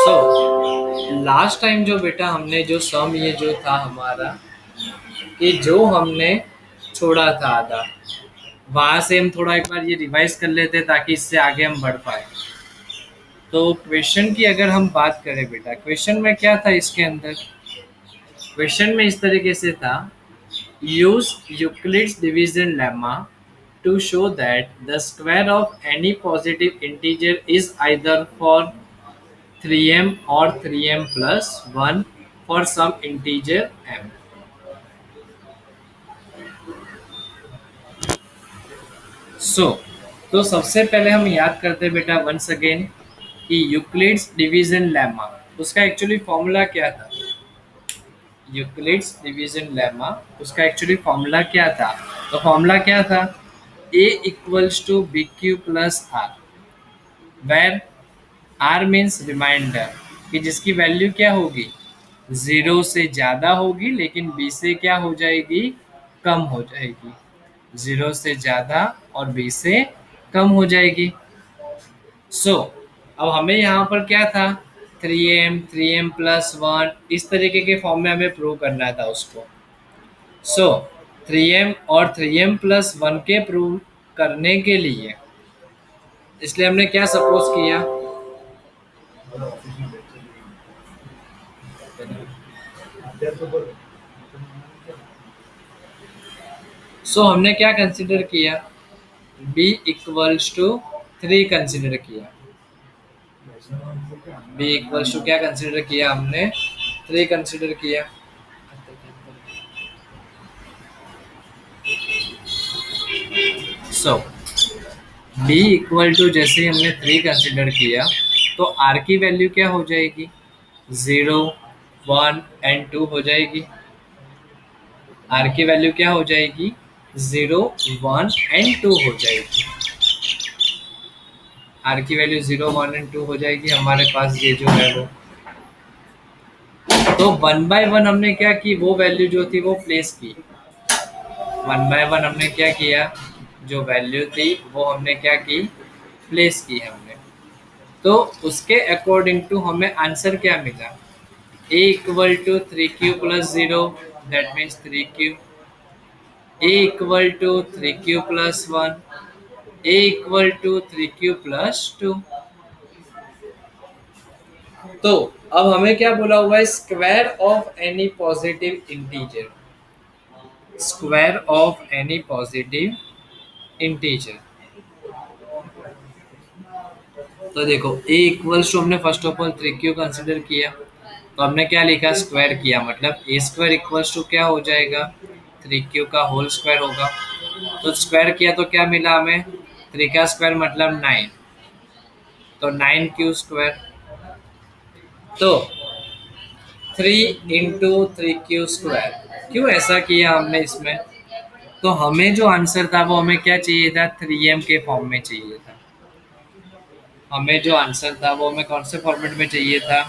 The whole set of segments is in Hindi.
सो लास्ट टाइम जो बेटा हमने जो सम ये जो था हमारा कि जो हमने छोड़ा था आधा, वहां से हम थोड़ा एक बार ये रिवाइज कर लेते ताकि इससे आगे हम बढ़ पाए। तो क्वेश्चन की अगर हम बात करें बेटा, क्वेश्चन में क्या था इसके अंदर, क्वेश्चन में इस तरीके से था, use Euclid's division lemma to show that the square of any positive integer is either for 3m or 3m plus 1 for some integer m। So तो सबसे पहले हम याद करते हैं बेटा वंस अगेन कि यूक्लिड्स डिवीजन लेमा, उसका एक्चुअली फॉर्मूला क्या था। यूक्लिड्स डिवीजन लेमा उसका एक्चुअली फॉर्मूला क्या था, तो फॉर्मूला क्या था, a equals to b q plus r, where r means remainder, कि जिसकी वैल्यू क्या होगी, जीरो से ज्यादा होगी लेकिन बी से क्या हो जाएगी, कम हो जाएगी, जीरो से ज्यादा और बी से कम हो जाएगी। सो अब हमें यहाँ पर क्या था, 3m प्लस वन, इस तरीके के फॉर्म में हमें प्रूव करना था उसको। सो 3m और 3m प्लस वन के प्रूव करने के लिए इसलिए हमने क्या सपोज किया, हमने क्या कंसिडर किया, b इक्वल्स टू 3 कंसिडर किया, b इक्वल्स टू क्या कंसिडर किया हमने, 3 कंसिडर किया। सो b इक्वल टू जैसे ही हमने 3 कंसिडर किया तो r की वैल्यू क्या हो जाएगी, 0 1 एंड 2 हो जाएगी। r की वैल्यू क्या हो जाएगी, 0 1 एंड 2 हो जाएगी। r की वैल्यू 0 1 एंड 2 हो जाएगी हमारे पास, ये जो है वो। तो वन बाय वन हमने क्या की, वो वैल्यू जो थी वो प्लेस की, वन बाय वन हमने क्या किया, जो वैल्यू थी वो हमने क्या की, प्लेस की हमने। तो उसके अकॉर्डिंग टू हमें आंसर क्या मिला, a equal to 3q plus 0, that means 3q, a equal to 3q plus 1, a equal to 3q plus 2। तो अब हमें क्या बोला हुआ है, square of any positive integer, square of any positive integer. तो देखो a इक्वल्स टू हमने first of all 3q consider किया, तो हमने क्या लिखा, स्क्वायर किया, मतलब a स्क्वायर इक्वल्स टू क्या हो जाएगा, 3q का होल स्क्वायर होगा। तो स्क्वायर किया तो क्या मिला हमें, 3 का स्क्वायर मतलब 9, तो 9q स्क्वायर। तो 3 इंटू 3q स्क्वायर, क्यों ऐसा किया हमने इसमें, तो हमें जो आंसर था वो हमें क्या चाहिए था, 3m के फॉर्म में चाहिए था। हमें जो आंसर था वो हमें कौन से फॉर्मेट में चाहिए था,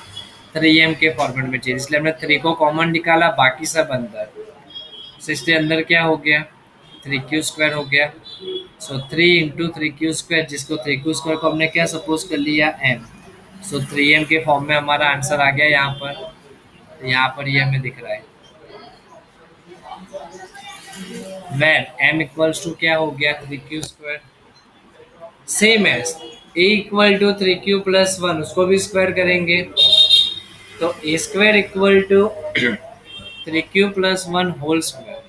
3m के फॉर्मेट में चाहिए, इसलिए हमने 3 को कॉमन निकाला, बाकी सब अंदर, तो इसलिए अंदर क्या हो गया, 3q स्क्वायर हो गया। सो 3 इंटू 3q स्क्वायर, जिसको 3q स्क्वायर को हमने क्या सपोज कर लिया, m। सो 3m के फॉर्म में हमारा आंसर आ गया यहाँ पर, तो यहाँ पर ये हमें दिख रहा है, वेर m इक्वल्स टू क्या हो गया, 3q square. Same as a equal to 3q plus 1, उसको भी स्क्वायर करेंगे, तो a square equal to 3q plus 1 whole square,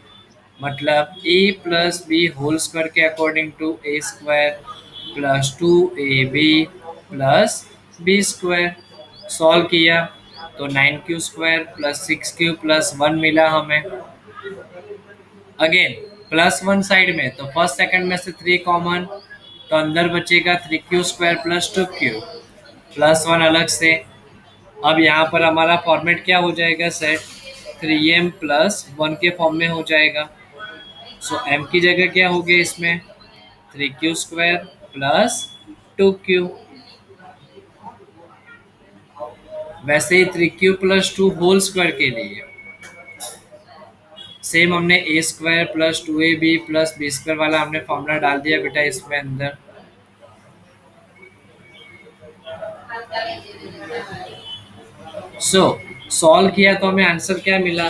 मतलब a plus b whole square के according to a square plus 2ab plus b square. Solve किया तो 9q square plus 6q plus 1 मिला हमें। अगेन प्लस 1 साइड में, तो फर्स्ट सेकंड में से 3 कॉमन, तो अंदर बचेगा 3q square plus 2q plus 1 अलग से। अब यहाँ पर हमारा फॉर्मेट क्या हो जाएगा सेट, 3m प्लस 1 के फॉर्म में हो जाएगा। सो m की जगह क्या हो गया इसमें, 3q स्क्वायर प्लस 2q, वैसे ही 3q प्लस 2 होल स्क्वायर के लिए सेम हमने a square plus 2ab plus b square वाला हमने फॉर्मूला डाल दिया बेटा इसमें अंदर। सो सॉल्व किया तो हमें आंसर क्या मिला,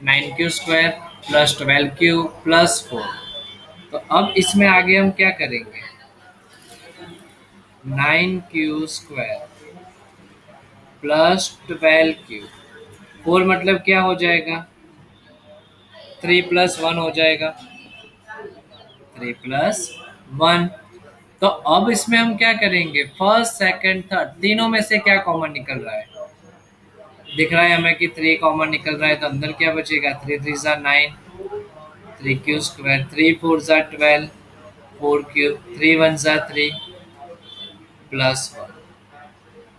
9 Q square plus 12 Q plus 4। तो अब इसमें आगे हम क्या करेंगे, 9 क्यू स्क्वायर प्लस 12 क्यू, 4 मतलब क्या हो जाएगा, 3 प्लस 1 हो जाएगा, 3 प्लस 1। तो अब इसमें हम क्या करेंगे, फर्स्ट सेकंड थर्ड तीनों में से क्या कॉमन निकल रहा है, दिख रहा है हमें कि 3 कॉमन निकल रहा है, तो अंदर क्या बचेगा, 3 3 9, 3 क्यू स्क्वायर, 3 4 12, 4 क्यू, 3 1 3 प्लस 1।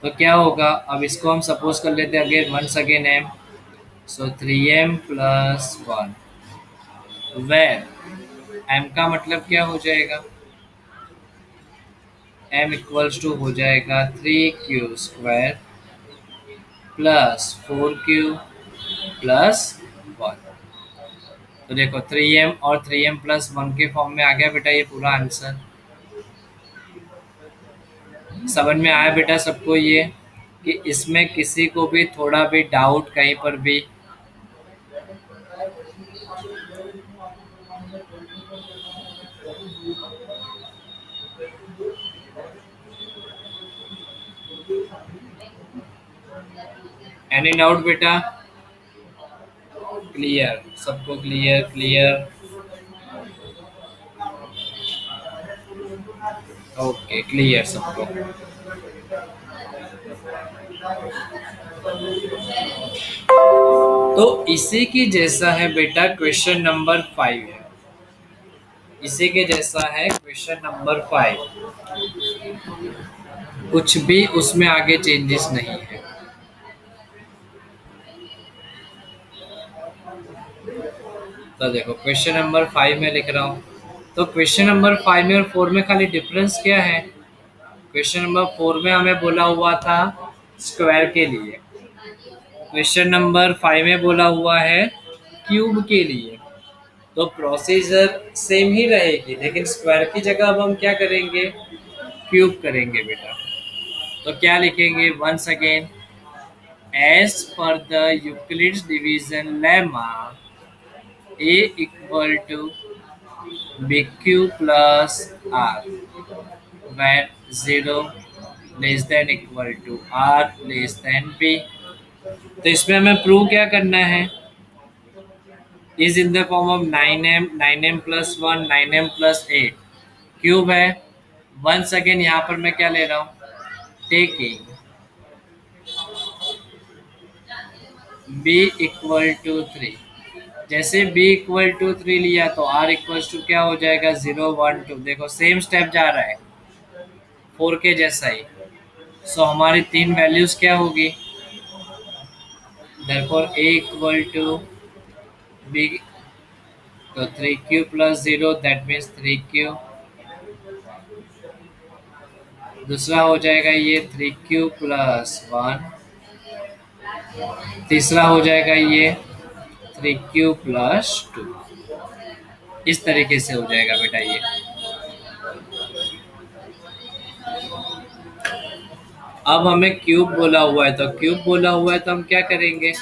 तो क्या होगा, अब इसको हम सपोज कर लेते हैं again, once again m, so 3m+1, where m का मतलब क्या हो जाएगा, एम इक्वल्स टू हो जाएगा 3 Q square plus 4 Q plus 1। तो देखो 3m और 3m+1 के फॉर्म में आ गया बेटा ये पूरा आंसर। समझ में आया बेटा सबको ये, कि इसमें किसी को भी थोड़ा भी डाउट कहीं पर भी, एनी डाउट बेटा, क्लियर सबको, क्लियर क्लियर, ओके क्लियर सबको। तो इसी की जैसा है बेटा क्वेश्चन नंबर 5 है, इसी के जैसा है क्वेश्चन नंबर 5, कुछ भी उसमें आगे चेंजेस नहीं है। तो देखो क्वेश्चन नंबर 5 में लिख रहा हूँ, तो क्वेश्चन नंबर 5 में और 4 में खाली डिफरेंस क्या है, क्वेश्चन नंबर 4 में हमें बोला हुआ था स्क्वायर के लिए, क्वेश्चन नंबर 5 में बोला हुआ है क्यूब के लिए। तो प्रोसीजर सेम ही रहेगी, लेकिन स्क्वायर की जगह अब हम क्या करेंगे, क्यूब करेंगे बेटा। तो क्या लिखेंगे, once again, as per the Euclid's division lemma, a equal to b q plus r, where 0 less than equal to r less than b. तो इसमें हमें प्रूव क्या करना है, is in the form of 9m+1 9m+8, cube है। वंस अगेन यहाँ पर मैं क्या ले रहा हूँ, टेकिंग b इक्वल टू 3, जैसे b इक्वल टू 3 लिया तो r इक्वल टू क्या हो जाएगा, 0 1 2, देखो सेम स्टेप जा रहा है 4 के जैसा ही। सो हमारी तीन वैल्यूज क्या होगी, therefore a equal to b, तो 3q+0 दैट मीन्स 3q, दूसरा हो जाएगा ये 3q+1, तीसरा हो जाएगा ये 3q+2। इस तरीके से हो जाएगा बेटा ये। अब हमें क्यूब बोला हुआ है, तो क्यूब बोला हुआ है तो हम क्या करेंगे,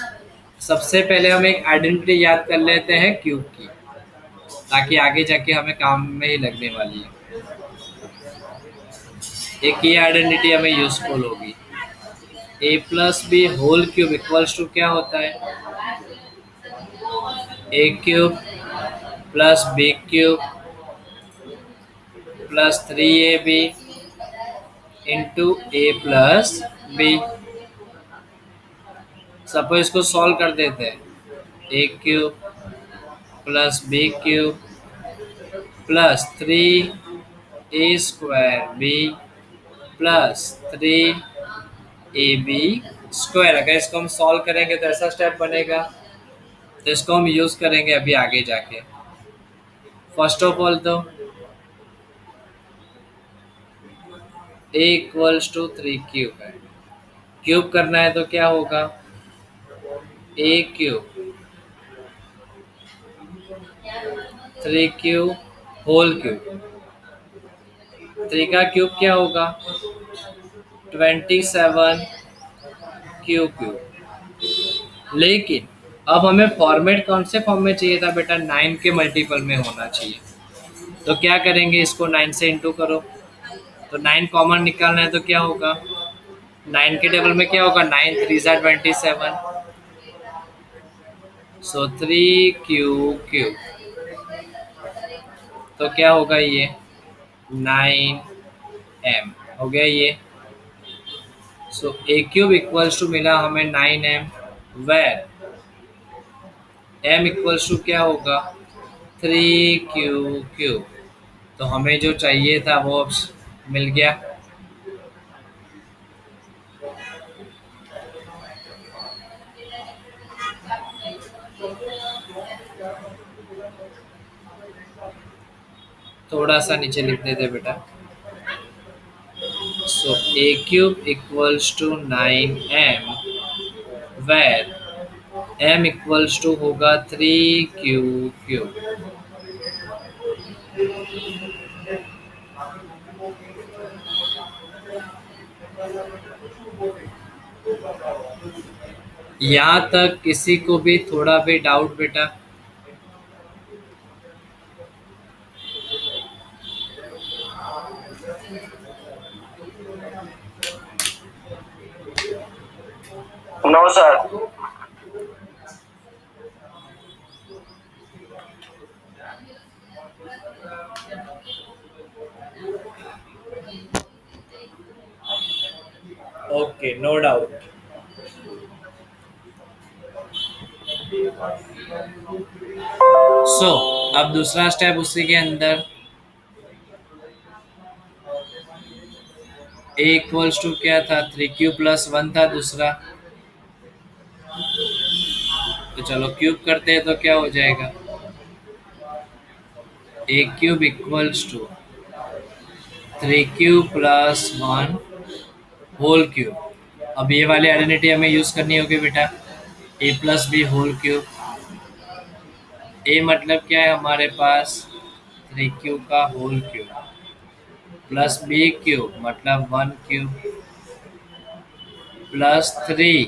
सबसे पहले हम एक आइडेंटिटी याद कर लेते हैं क्यूब की, ताकि आगे जाके हमें काम में ही लगने वाली है। एक ये आइडेंटिटी हमें यूजफुल होगी, a+b whole cube equals to क्या होता है, a³ plus b³ plus 3ab into a+b। Suppose इसको सॉल्व कर देते हैं, a³ plus b³ plus 3a² b plus 3ab²। अगर इसको हम सॉल्व करेंगे तो ऐसा स्टेप बनेगा, तो इसको हम यूज करेंगे अभी आगे जाके। फर्स्ट ऑफ ऑल तो a इक्वल्स टू 3 क्यूब है, क्यूब करना है तो क्या होगा, a³ 3 क्यूब होल क्यूब, 3 का क्यूब क्या होगा, 27 क्यूब, लेकिन अब हमें फॉर्मेट कौन से फॉर्म में चाहिए था बेटा, 9 के मल्टीपल में होना चाहिए। तो क्या करेंगे, इसको 9 से इंटू करो। तो 9 कॉमन निकालना है तो क्या होगा, 9 के टेबल में क्या होगा, 9 3 ज़ा 27, सो 3 क्यू। तो क्या होगा ये, 9m हो गया ये। सो ए क्यूब इक्वल्स टू मिला हमें 9m, where m equals to क्या होगा, 3 क्यू। तो हमें जो चाहिए था वो अब मिल गया। थोड़ा सा नीचे लिख देते बेटा। So a cube equals to 9m, where m equals to होगा 3 क्यू। यहाँ तक किसी को भी थोड़ा भी डाउट बेटा? No sir. Okay, no doubt. So अब दूसरा स्टेप उसी के अंदर, ए इक्वल्स टू क्या था, 3 क्यू+1 था दूसरा। तो चलो क्यूब करते हैं तो क्या हो जाएगा, ए क्यूब इक्वल्स टू 3 क्यू+1 होल क्यूब। अब ये वाली आइडेंटिटी हमें यूज करनी होगी बेटा, a+b होल क्यूब। ए मतलब क्या है हमारे पास, 3 क्यू का whole cube, plus b cube मतलब 1 क्यूब, प्लस 3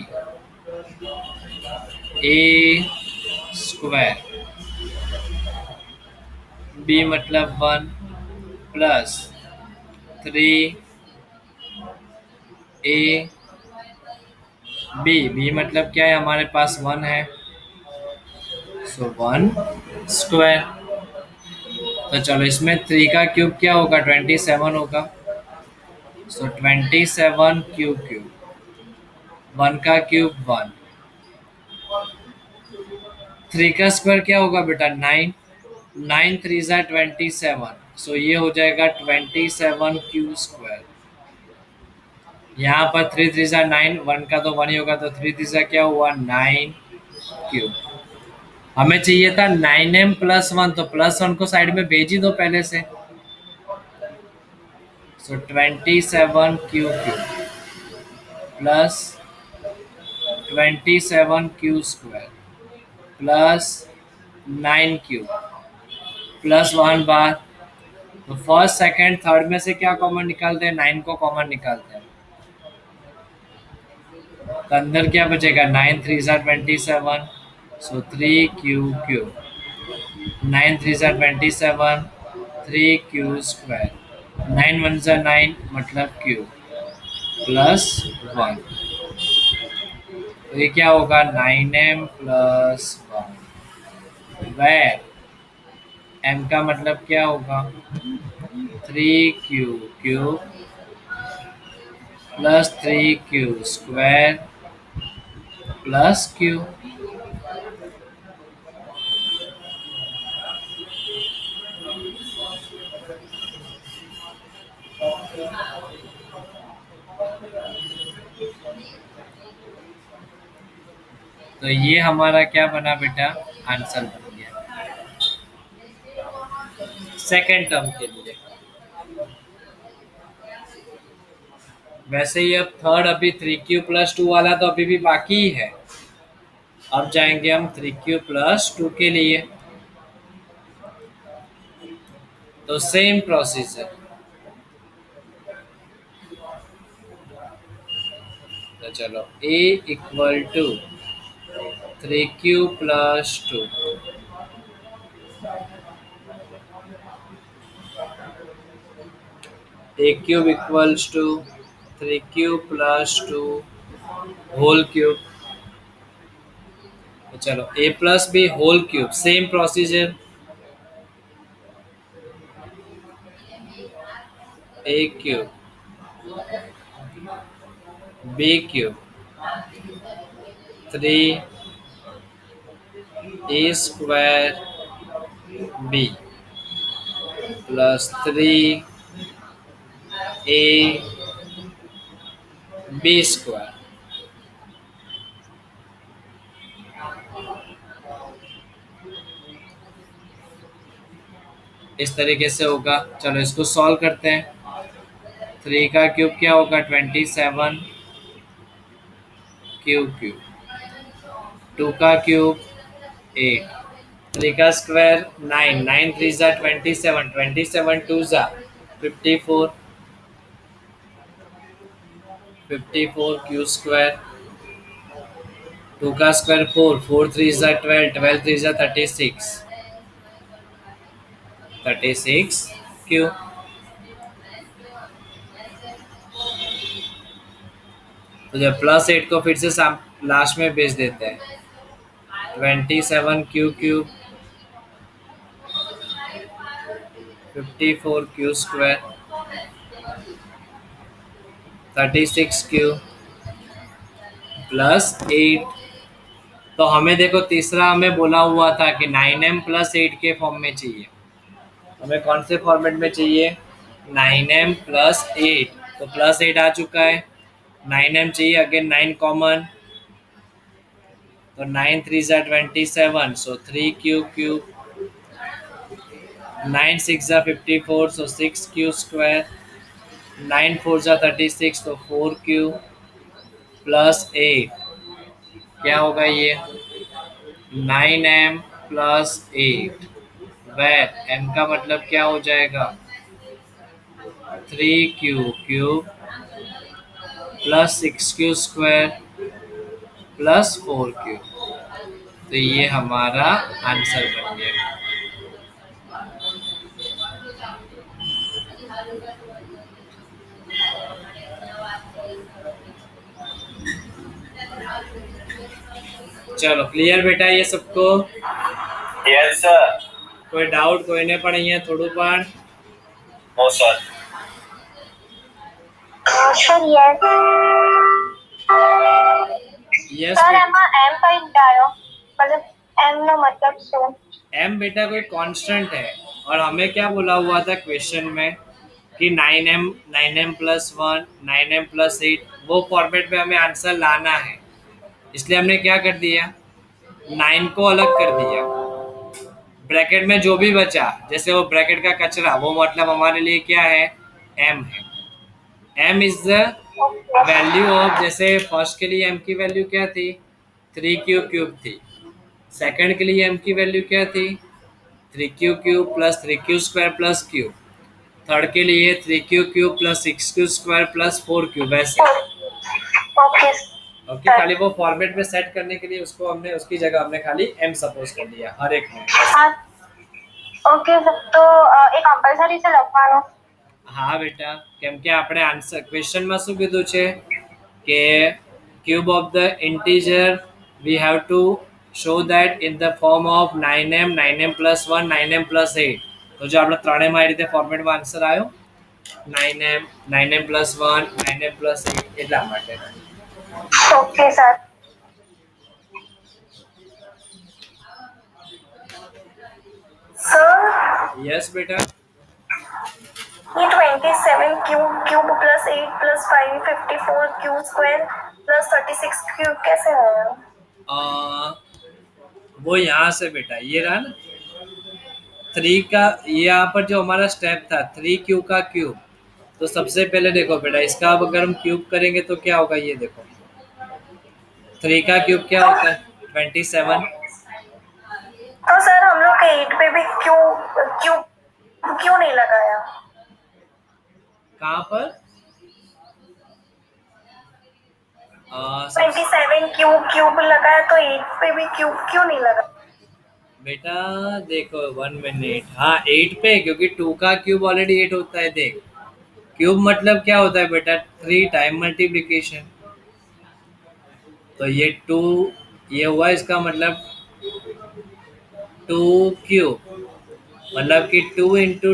a² बी मतलब 1, प्लस 3 a बी मतलब क्या है हमारे पास 1 है, सो 1² तो चलो इसमें 3 का क्यूब क्या होगा, 27 होगा। सो 27 क्यूब, 1 का क्यूब 1, 3 का स्क्वायर क्या होगा बेटा, 9, 9 3 ज़ा 27, सो ये हो जाएगा 27 क्यू²। यहाँ पर 3 3 ज़ा 9, 1 का तो 1 ही होगा, तो 3 3 ज़ा क्या हुआ, 9 क्यू। हमें चाहिए था 9m+1, तो +1 को साइड में भेज ही दो पहले से। सो 27 क्यू प्लस 27 क्यू² प्लस 9 क्यू प्लस 1 बार। तो फर्स्ट सेकंड थर्ड में से क्या कॉमन निकालते हैं, 9 को कॉमन निकालते हैं। तो अंदर क्या बचेगा, 9 3 ज़ा 27, सो 3 क्यू। 9 3 ज़ा 27, 3 क्यू²। 9 1 ज़ा 9 मतलब क्यू, प्लस 1। तो ये क्या होगा, 9m+1, वेर m का मतलब क्या होगा, 3 क्यू प्लस 3 क्यू² प्लस क्यू। तो ये हमारा क्या बना बेटा, आंसर बन गया सेकेंड टर्म के लिए। वैसे ही अब थर्ड, अभी 3 क्यू+2 वाला तो अभी भी बाकी ही है। अब जाएंगे हम 3 क्यू+2 के लिए। तो सेम प्रोसीजर, तो चलो a equal to 3q plus 2. A cube equals to 3q plus 2 whole cube. तो चलो a plus b whole cube, same procedure. A cube, b cube, 3 a square b plus 3 a b square. इस तरीके से होगा. चलो इसको सॉल्व करते हैं. 3 का क्यूब क्या होगा? 27 क्यूब. 2 का क्यूब 8. 3 का स्क्वायर 9. 9 3 जा 27. 27 2 जा 54. 54 क्यू स्क्वायर. 2 का स्क्वायर 4. 4 3 जा 12. 12 3 जा 36. 36 क्यू. तो जब +8 को फिर से लास्ट में भेज देते हैं. 27 Q cube 54 Q square 36 Q +8. तो हमें देखो तीसरा हमें बोला हुआ था कि 9m + 8 के फॉर्म में चाहिए. हमें कौन से फॉर्मेट में चाहिए? 9m + 8. तो +8 आ चुका है. 9m चाहिए, अगेन 9 कॉमन. तो 9 3 जा 27. सो 3 क्यू क्यूब. 9 6 जा 54. सो 6 क्यू स्क्वायर. 9 4 जा 36. तो 4 क्यू +8. क्या होगा ये? 9m + 8. वेर m का मतलब क्या हो जाएगा? 3q cube +6q square +4q. तो ये हमारा आंसर बन गया. चलो क्लियर बेटा ये सबको? Yes sir. कोई डाउट कोई ने पण અહીંયા થોડું પણ? No sir. Sir yes yes sir એમાં m કઈ ડાયો मतलब m નો मतलब શું? m बेटा कोई कांस्टेंट है. और हमें क्या बोला हुआ था क्वेश्चन में कि 9m 9m + 1 9m + 8 वो फॉर्मेट में हमें आंसर लाना है. इसलिए हमने क्या कर दिया? 9 को अलग कर दिया. ब्रैकेट में जो भी बचा, जैसे वो ब्रैकेट का कचरा, वो मतलब हमारे लिए क्या है? m है. m is the value of, जैसे फर्स्ट के लिए m की वैल्यू क्या थी? 3q क्यूब थी. सेकंड के लिए m की वैल्यू क्या थी? 3q cube + 3q square + q. Third के लिए 3q cube + 6q square + 4q. वैसे ઓકે ओके. खाली वो फॉर्मेट में सेट करने के लिए उसको हमने, उसकी जगह हमने खाली m सपोज कर दिया हर एक में. હા ઓકે તો એ કમ્પલસરી છે લખવાનું? હા બેટા, કેમ કે આપણે આન્સર ક્વેશ્ચનમાં શું કીધું છે કે cube of the integer we have to show that in the form of 9m 9m + 1 9m + 8. તો જો આપણે ત્રણેયમાં એ રીતે ફોર્મેટમાં આન્સર આવ્યો 9m 9m + 1 9m + 8 એટલા માટે. Okay sir. સર યસ બેટા. ये 27 क्यूब + 8 + 5 54 क्यू स्क्वायर + 36 क्यूब कैसे है? वो यहाँ से बेटा ये रहा ना 3 का, यहाँ पर जो हमारा स्टेप था 3q का क्यूब. तो सबसे पहले देखो बेटा, इसका अब अगर हम क्यूब करेंगे तो क्या होगा? ये देखो 3 का क्यूब क्या होता है? 27. तो सर हम लोग 8 पे भी क्यों क्यों क्यों नहीं लगाया? कहाँ पर? सब 27 क्यूब क्यूब लगा है तो 8 पे भी क्यूब क्यों नहीं लगा? बेटा देखो 1 मिनट, हाँ 8 पे, क्योंकि 2 का क्यूब ऑलरेडी 8 होता है। देख, क्यूब मतलब क्या होता है बेटा, 3 टाइम मल्टीप्लीकेशन। तो ये 2, ये हुआ इसका मतलब 2 क्यूब, मतलब कि 2 इंटू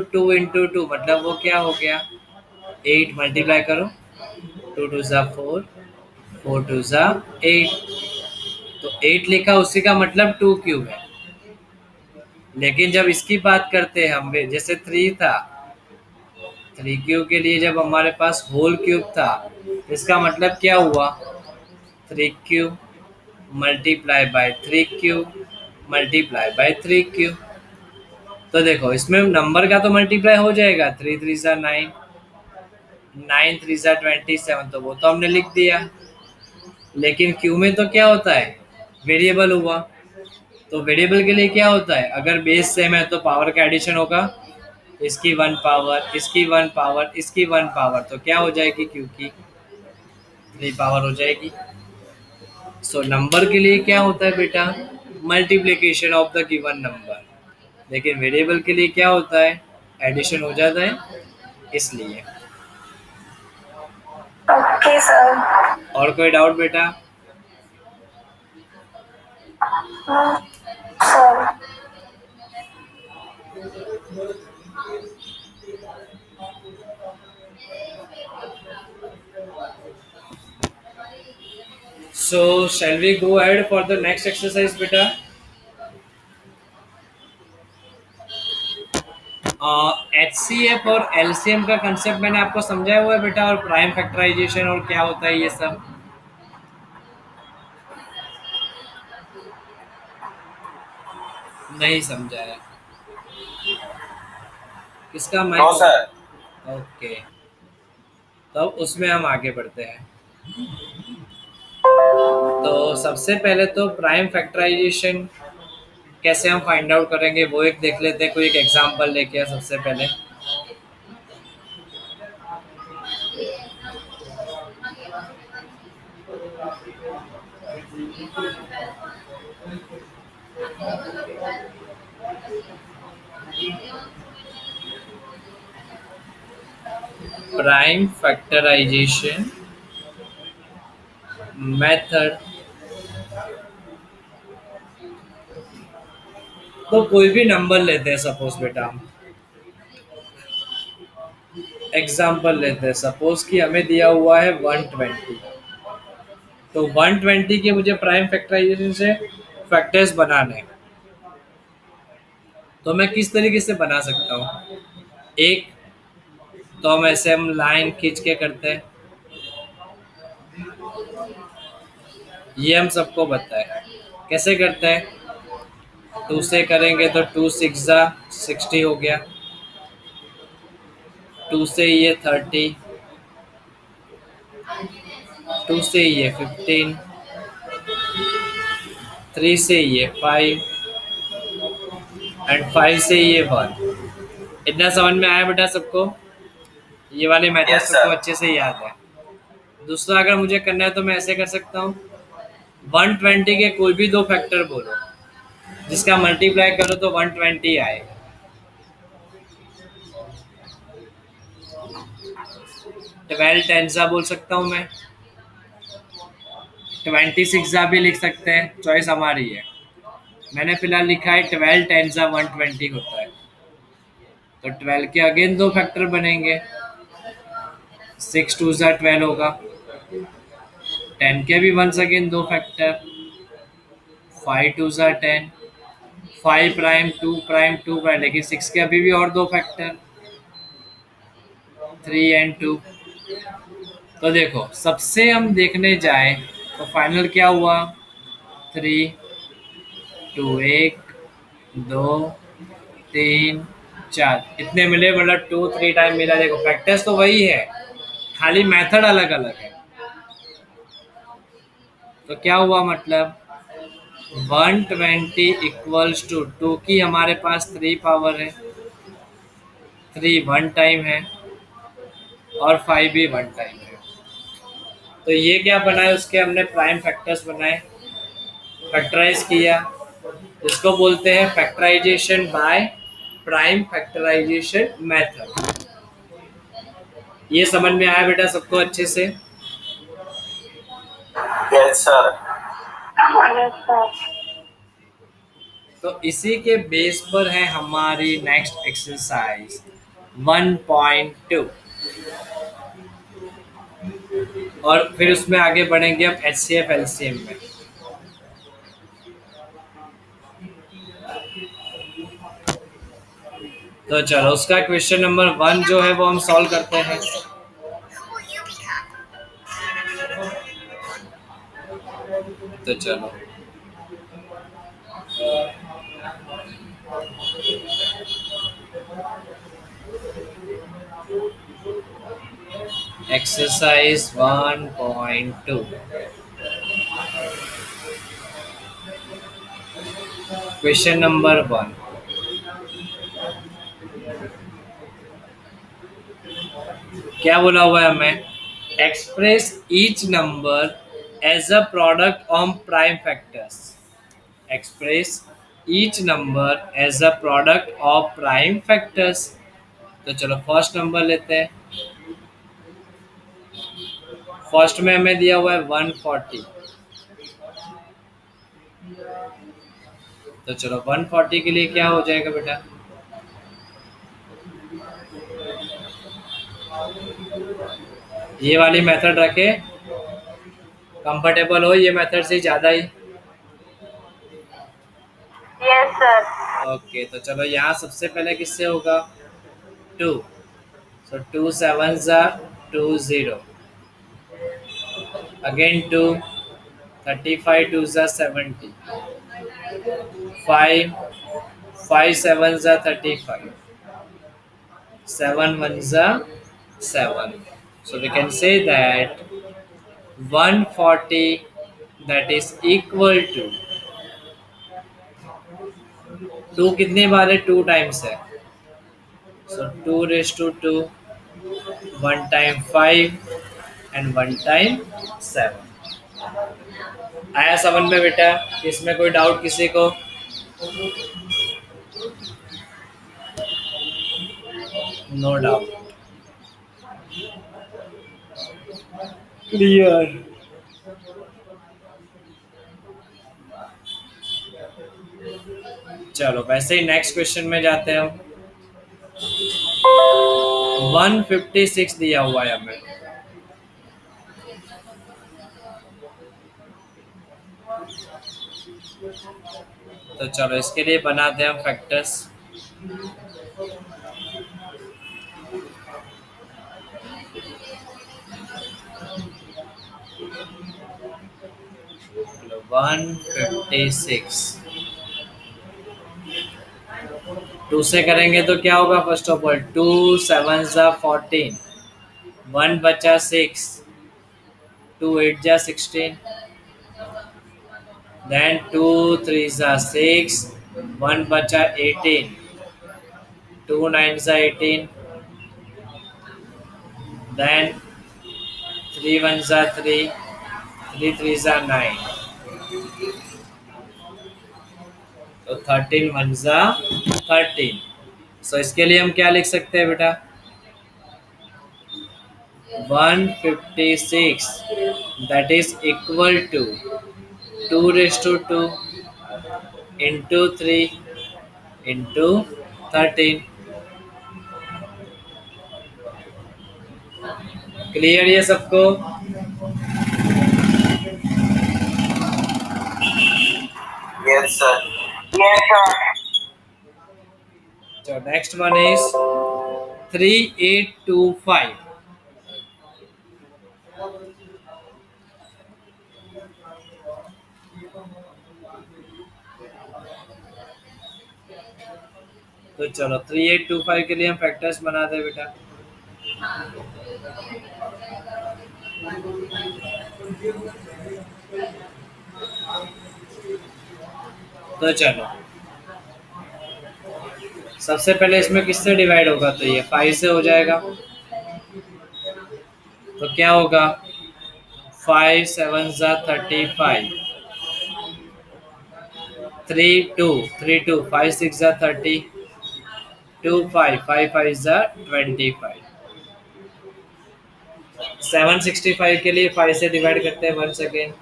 2 मतलब वो क्या हो गया, 8 मल्टीप्लाई करो, 2 2 ज़ा 4, 4 2 ज़ा 8, तो 8 लिखा उसी का मतलब 2 क्यूब है। लेकिन जब इसकी बात करते हैं हम, जैसे 3 था, 3 क्यूब के लिए जब हमारे पास होल क्यूब था, तो इसका मतलब क्या हुआ, 3 cube multiply by 3 cube multiply by 3 cube. तो देखो इसमें नंबर का तो मल्टीप्लाई हो जाएगा, 3 3 ज़ा 9, 9 3 ज़ा 27, तो वो तो हमने लिख दिया। लेकिन क्यू में तो क्या होता है, वेरिएबल हुआ। तो वेरिएबल के लिए क्या होता है, अगर बेस सेम है तो पावर का एडिशन होगा, इसकी 1 पावर, इसकी 1 पावर, इसकी 1 पावर, तो क्या हो जाएगी, क्यू की 3 पावर हो जाएगी। सो नंबर के लिए क्या होता है बेटा, multiplication of the given number. लेकिन वेरिएबल के लिए क्या होता है, एडिशन हो जाता है, इसलिए। Okay sir. और कोई डाउट बेटा? Sir So shall we go ahead for the next exercise बेटा? HCF और LCM का कंसेप्ट मैंने आपको समझाया हुआ है बेटा, और प्राइम फैक्टराइजेशन और क्या होता है ये सब नहीं समझाया। किसका नो माइक? सर। ओके, तब उसमें हम आगे बढ़ते हैं। तो सबसे पहले तो प्राइम फैक्टराइजेशन कैसे हम फाइंड आउट करेंगे वो एक देख लेते हैं, कोई एक एग्जांपल लेके सबसे पहले। प्राइम फैक्टराइजेशन मेथड, तो कोई भी नंबर लेते हैं, सपोज बेटा हम एग्जांपल लेते हैं, सपोज कि हमें दिया हुआ है 120। तो 120 के मुझे प्राइम फैक्टराइजेशन से फैक्टर्स बनाने हैं, तो मैं किस तरीके से बना सकता हूँ। एक, तो हम ऐसे हम लाइन खींच के करते हैं, ये हम सबको बताए कैसे करते हैं। 2 से करेंगे तो 2 6 ज़ा 60 हो गया, 2 से ये 30, 2 से ये 15, 3 से ये 5, एंड 5 से ये 1। इतना समझ में आया बेटा सबको? ये वाले मेथड यस सबको सर। अच्छे से याद है। दूसरा अगर मुझे करना है तो मैं ऐसे कर सकता हूँ, 120 के कोई भी दो फैक्टर बोलो, जिसका मल्टीप्लाई करो तो 120 आएगा। 12 टेंजा बोल सकता हूँ मैं, 26 भी लिख सकते हैं, चॉइस हमारी है। मैंने फिलहाल लिखा है 12 टेंजा 120 होता है, तो 12 के अगेन दो फैक्टर बनेंगे, 6 2 ज़ा 12 होगा, 10 के भी वंस अगेन दो फैक्टर, 5 2 ज़ा 10, 5 प्राइम 2 प्राइम 2 प्राइम, लेकिन 6 के अभी भी और दो फैक्टर, 3 एंड 2। तो देखो सबसे हम देखने जाए तो फाइनल क्या हुआ, 3 2 1 2 3 4 इतने मिले, मतलब 2 3 टाइम मिला। देखो फैक्टर्स तो वही है, खाली मेथड अलग अलग है। तो क्या हुआ मतलब 120 इक्वल्स टू 2 की हमारे पास 3 पावर है, 3 1 टाइम है, और 5 भी 1 टाइम है। तो तो ये क्या बनाए, उसके हमने प्राइम फैक्टर्स बनाए, फैक्टराइज किया, इसको बोलते हैं factorization by prime factorization method. ये समझ में आया बेटा सबको अच्छे से? Yes, sir. Yes, sir. तो इसी के बेस पर है हमारी नेक्स्ट एक्सरसाइज 1.2, और फिर उसमें आगे बढ़ेंगे अब HCF LCM में। तो चलो उसका क्वेश्चन नंबर 1 जो है वो हम सॉल्व करते हैं। तो चलो एक्सरसाइज 1.2, क्वेश्चन नंबर 1। क्या बोला हुआ है हमें? Express each number as a product of prime factors. Express each number as a product of prime factors. तो चलो फर्स्ट नंबर लेते हैं। फर्स्ट में हमें दिया हुआ है 140। तो चलो 140 के लिए क्या हो जाएगा बेटा? ये वाली मेथड रखे, कंफर्टेबल हो ये मेथड से ज़्यादा ही। Yes, sir. ओके तो चलो यहाँ सबसे पहले किससे होगा? 2। सो 2 7 ज़ा 2 0, अगेन 2, 35 2 ज़ा 70, 5 5 7 ज़ा 35, 7 1 ज़ा 7। So we can say that 140 that is equal to 2 कितने बार है? 2 टाइम्स है। So 2 raised to 2, 1 time 5 and 1 time 7। आया समझ में बेटा? इसमें कोई डाउट किसी को? No doubt, clear. चलो वैसे ही नेक्स्ट क्वेश्चन में जाते हैं हम। 156 दिया हुआ है हमें। तो चलो इसके लिए बनाते हैं हम फैक्टर्स। चलो 156 2 से करेंगे तो क्या होगा? फर्स्ट ऑफ ऑल 2 7 ज़ा 14, 1 बचा 6, 2 8 ज़ा 16, then 2 3 ज़ा 6, 1 बचा 18, 2 9 ज़ा 18, then 3 1 ज़ा 3, 3 3 ज़ा 9, तो 13 1 ज़ा 13। सो इसके लिए हम क्या लिख सकते हैं बेटा? 156 that is equal to 2 raised to 2 into 3 into 13। Clear ये सबको? Yes, sir. Yes, sir. So next one is 3825। तो चलो 3825 के लिए हम फैक्टर्स बना दे बेटा। तो चलो सबसे पहले इसमें किससे डिवाइड होगा? तो ये 5 से हो जाएगा। तो क्या होगा? 5 7 जा 35, 3 2 3 2, 5 6 जा 30, 2 5 5 5 जा 25। 765 के लिए 5 से डिवाइड करते हैं 1 सेकेंड।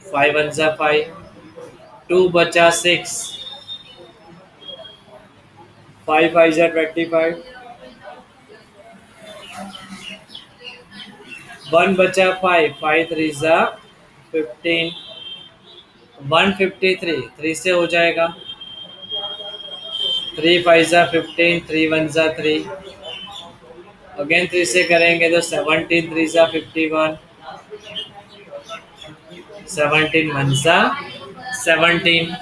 5 1 जा 5, 2 बचा 6, 5 5 जा 25, 1 बचा 5, 5 3 जा 15, 153 3 से हो जाएगा। 3 5 जा 15, 3 1 जा 3, अगेन 3 से करेंगे तो 17 3 जा 51, 17 1 जा 17।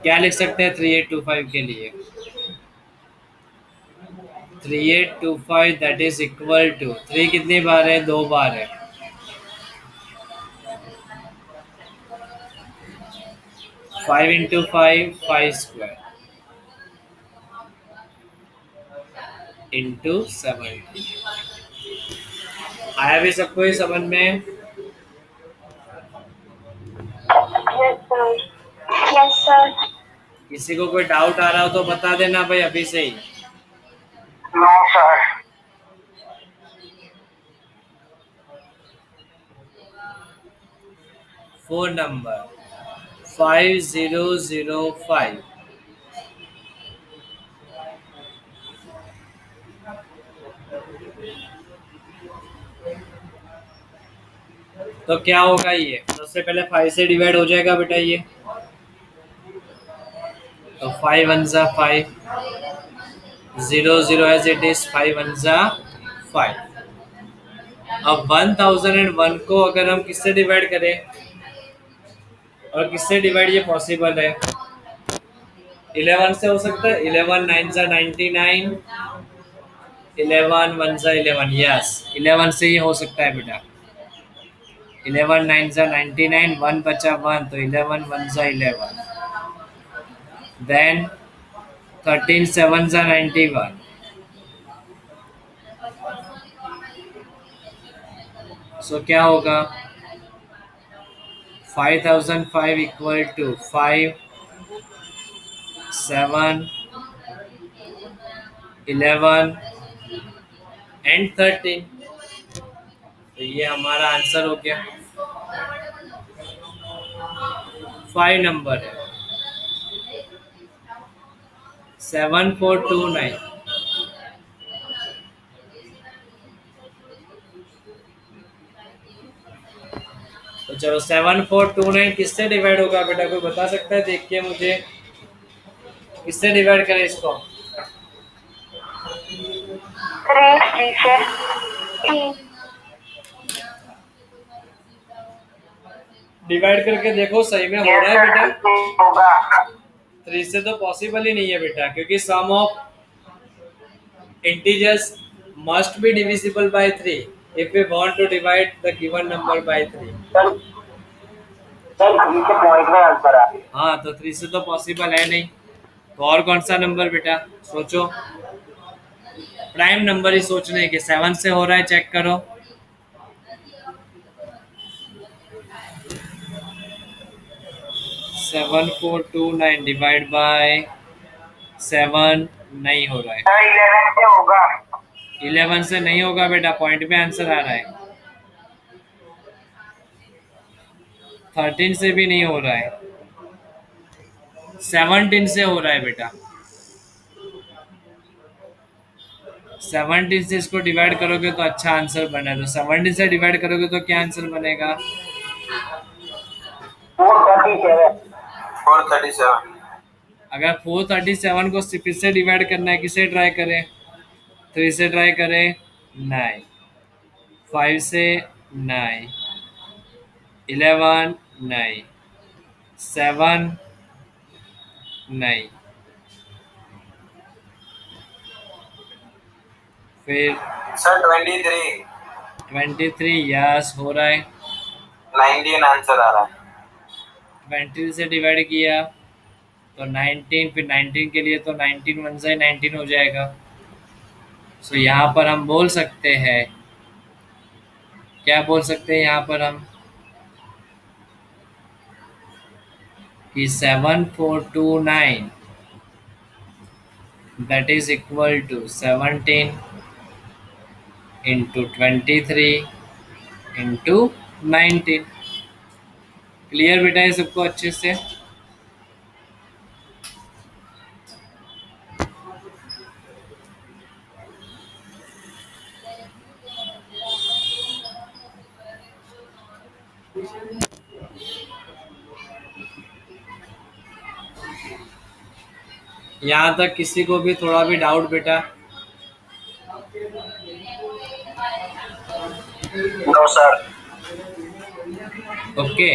क्या लिख सकते हैं 3825 के लिए? 3825 दैट इज इक्वल टू 3 कितनी बार है? 2 बार है। 5 इंटू 5 5 स्क्वायर इंटू 70। आया भी सबको ही समझ में? Yes sir. किसी को कोई डाउट आ रहा हो तो बता देना भाई अभी से ही। No sir. Phone number 5005। तो क्या होगा ये? सबसे पहले 5 से डिवाइड हो जाएगा बेटा ये। तो 5 1 जा 5, 0 0 एज इट इज, 5 1 जा 5। अब 1001 को अगर हम किससे डिवाइड करें और किससे डिवाइड ये पॉसिबल है? 11 से हो सकता है। 11 9 जा 99, 11 1 जा 11, यस 11 से ये हो सकता है बेटा। 11 9 जा 99, 1 बचा 1 तो 11 1 जा 11, देन 13 7 जा 91। क्या होगा? 5005 इक्वल टू 5 7 11 एंड 13। तो ये हमारा आंसर हो गया। 5 नंबर है 7429। तो चलो 7429 किससे डिवाइड होगा बेटा? कोई बता सकता है? देख के मुझे किससे डिवाइड करें इसको? 3 से। डिवाइड करके देखो सही में हो रहा है बेटा? होगा। 3 से तो पॉसिबल ही नहीं है बेटा, क्योंकि सम of integers must be divisible by 3 if we want to divide the given number by 3. Sir 3 से पॉइंट में आंसर आ गया। हाँ, तो 3 से तो पॉसिबल है नहीं। तो और कौन सा नंबर बेटा? सोचो। प्राइम नंबर ही सोचने के। 7 से हो रहा है, चेक करो। सेवन 429 डिवाइड बाय 7 नहीं हो रहा है। 11 से होगा। 11 से नहीं होगा बेटा, पॉइंट में आंसर आ रहा है। 13 से भी नहीं हो रहा है। 17 से हो रहा है बेटा। 17 से इसको डिवाइड करोगे तो अच्छा आंसर बना। तो 17 से डिवाइड करोगे तो क्या आंसर बनेगा? 437। 437। अगर 437 को फिर से डिवाइड करना है, किसे ट्राई करें? 3 से ट्राई करें? नहीं। 5 से नहीं। 11 नहीं। 7 नहीं। फिर सर 23। 23 यस हो रहा है। 19 आंसर आ रहा है। 20 से डिवाइड किया तो 19, फिर 19 के लिए तो 19 वन से 19 हो जाएगा। सो यहाँ पर हम बोल सकते हैं, क्या बोल सकते हैं यहाँ पर हम, कि 7429 that is equal to 17 into 23 into 19। Clear बेटा है सबको अच्छे से? यहाँ तक किसी को भी थोड़ा भी डाउट बेटा? No sir. ओके।